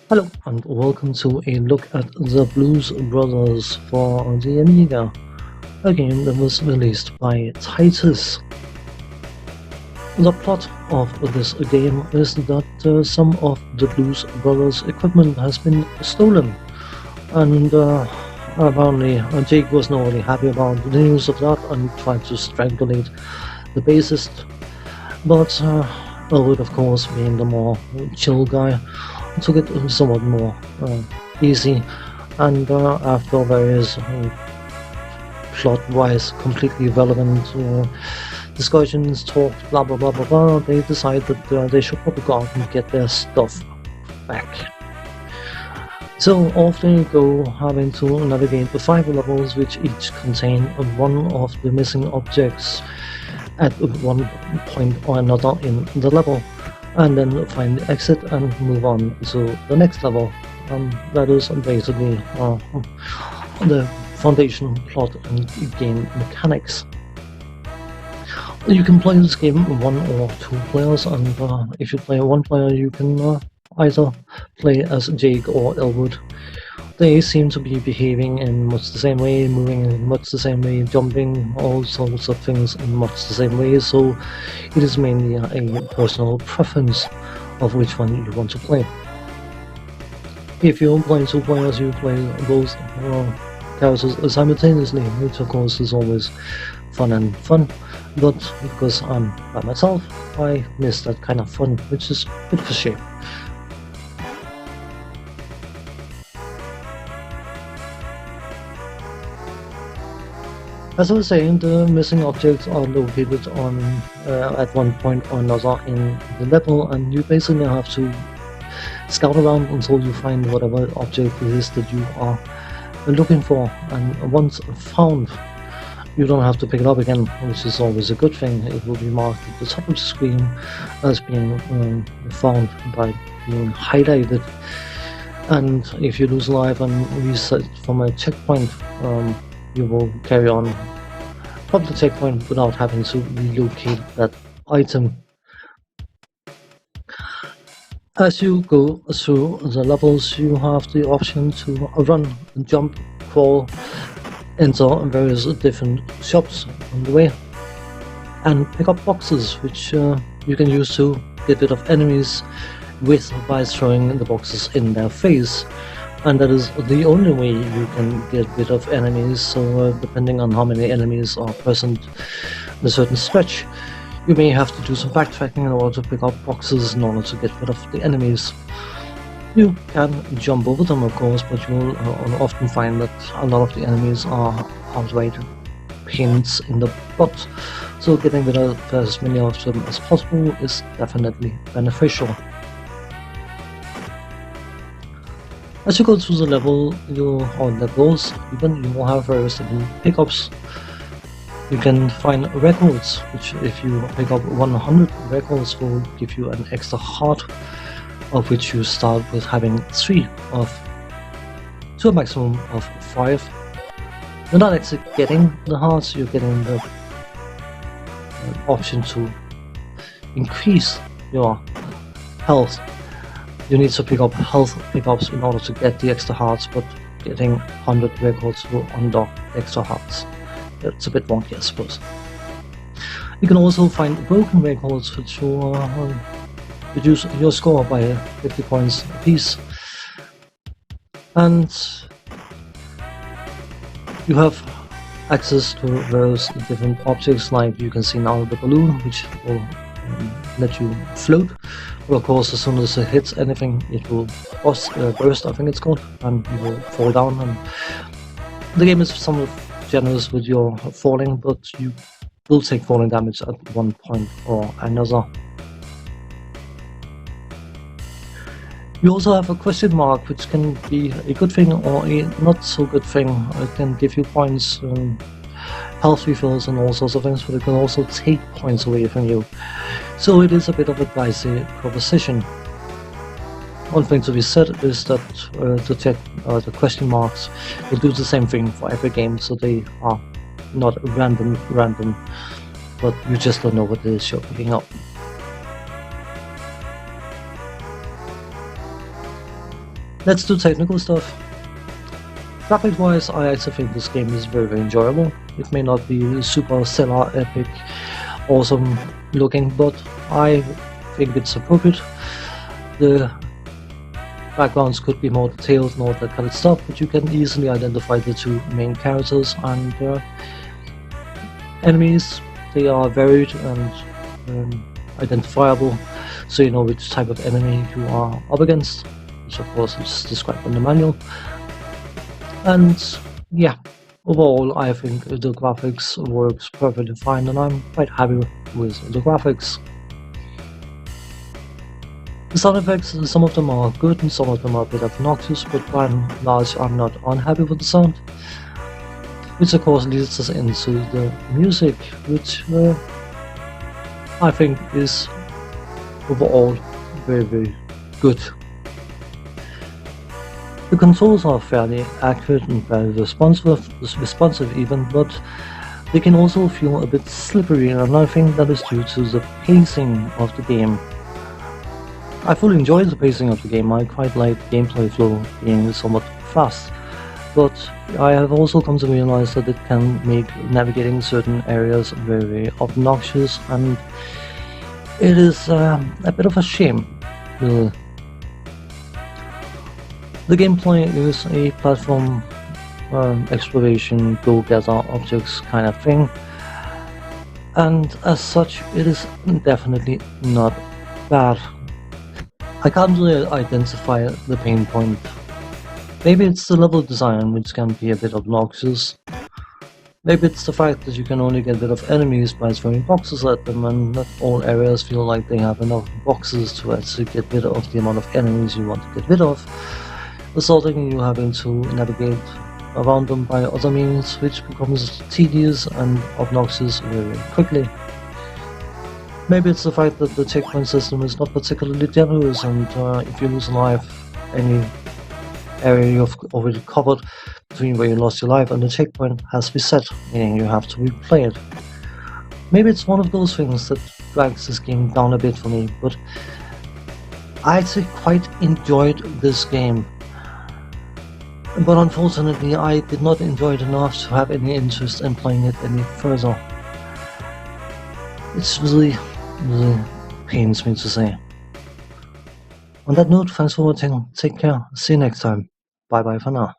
Hello and welcome to a look at the Blues Brothers for the Amiga, a game that was released by Titus. The plot of this game is that some of the Blues Brothers equipment has been stolen, and apparently Jake was not really happy about the news of that and tried to strangulate the bassist, but Elwood, of course, being the more chill guy, took it somewhat more easy, and after various plot-wise completely relevant discussions, talks, blah blah blah blah blah, they decide that they should probably go out and get their stuff back. So off they go, having to navigate the 5 levels, which each contain one of the missing objects at one point or another in the level, and then find the exit and move on to the next level. That is basically the foundation plot and game mechanics. You can play this game 1 or 2 players, and if you play 1 player, you can either play as Jake or Elwood. They seem to be behaving in much the same way, moving in much the same way, jumping, all sorts of things in much the same way, so it is mainly a personal preference of which one you want to play. If you play 2 players, you play both characters simultaneously, which of course is always fun, but because I'm by myself, I miss that kind of fun, which is a bit of a shame. As I was saying, the missing objects are located on at one point or another in the level, and you basically have to scout around until you find whatever object it is that you are looking for. And once found, you don't have to pick it up again, which is always a good thing. It will be marked at the top of the screen as being found by being highlighted. And if you lose life and reset from a checkpoint, you will carry on from the checkpoint without having to relocate that item. As you go through the levels, you have the option to run, jump, crawl, enter various different shops on the way, and pick up boxes, which you can use to get rid of enemies with by throwing the boxes in their face. And that is the only way you can get rid of enemies, so depending on how many enemies are present in a certain stretch, you may have to do some backtracking in order to pick up boxes in order to get rid of the enemies. You can jump over them, of course, but you will often find that a lot of the enemies are outright pains in the butt, so getting rid of as many of them as possible is definitely beneficial. As you go through the level, you will have various different pickups. You can find records, which if you pick up 100 records will give you an extra heart, of which you start with having 3 to a maximum of 5. You're not actually getting the hearts, you're getting the option to increase your health. You need to pick up health pickups in order to get the extra hearts, but getting 100 records will unlock extra hearts. It's a bit wonky, I suppose. You can also find broken records, which will reduce your score by 50 points apiece. And you have access to various different objects, like you can see now the balloon, which will let you float. But of course, as soon as it hits anything, it will burst, I think it's called, and you will fall down. And the game is somewhat generous with your falling, but you will take falling damage at one point or another. You also have a question mark, which can be a good thing or a not so good thing. It can give you points, health refills and all sorts of things, but it can also take points away from you. So it is a bit of a dicey proposition. One thing to be said is that to check the question marks will do the same thing for every game, so they are not random, but you just don't know what it is you're picking up. Let's do technical stuff. Graphic wise, I actually think this game is very, very enjoyable. It may not be super stellar, epic, awesome looking, but I think it's appropriate. The backgrounds could be more detailed and all that kind of stuff, but you can easily identify the two main characters and their enemies. They are varied and identifiable, so you know which type of enemy you are up against, which of course is described in the manual. And yeah, overall I think the graphics works perfectly fine, and I'm quite happy with the graphics. The sound effects, some of them are good and some of them are a bit obnoxious, but by and large I'm not unhappy with the sound. Which of course leads us into the music, which I think is overall very, very good. The controls are fairly accurate and fairly responsive even, but they can also feel a bit slippery, and I think that is due to the pacing of the game. I fully enjoy the pacing of the game. I quite like gameplay flow being somewhat fast, but I have also come to realize that it can make navigating certain areas very, very obnoxious, and it is a bit of a shame, really. The gameplay is a platform exploration, go-gather objects kind of thing, and as such it is definitely not bad. I can't really identify the pain point. Maybe it's the level design, which can be a bit obnoxious. Maybe it's the fact that you can only get rid of enemies by throwing boxes at them, and not all areas feel like they have enough boxes to actually get rid of the amount of enemies you want to get rid of, resulting in you having to navigate around them by other means, which becomes tedious and obnoxious very quickly. Maybe it's the fact that the checkpoint system is not particularly generous, and if you lose a life, any area you've already covered between where you lost your life and the checkpoint has reset, meaning you have to replay it. Maybe it's one of those things that drags this game down a bit for me, but I actually quite enjoyed this game. But unfortunately I did not enjoy it enough to have any interest in playing it any further. It's really pains me to say. On that note, thanks for watching, take care, see you next time, bye bye for now.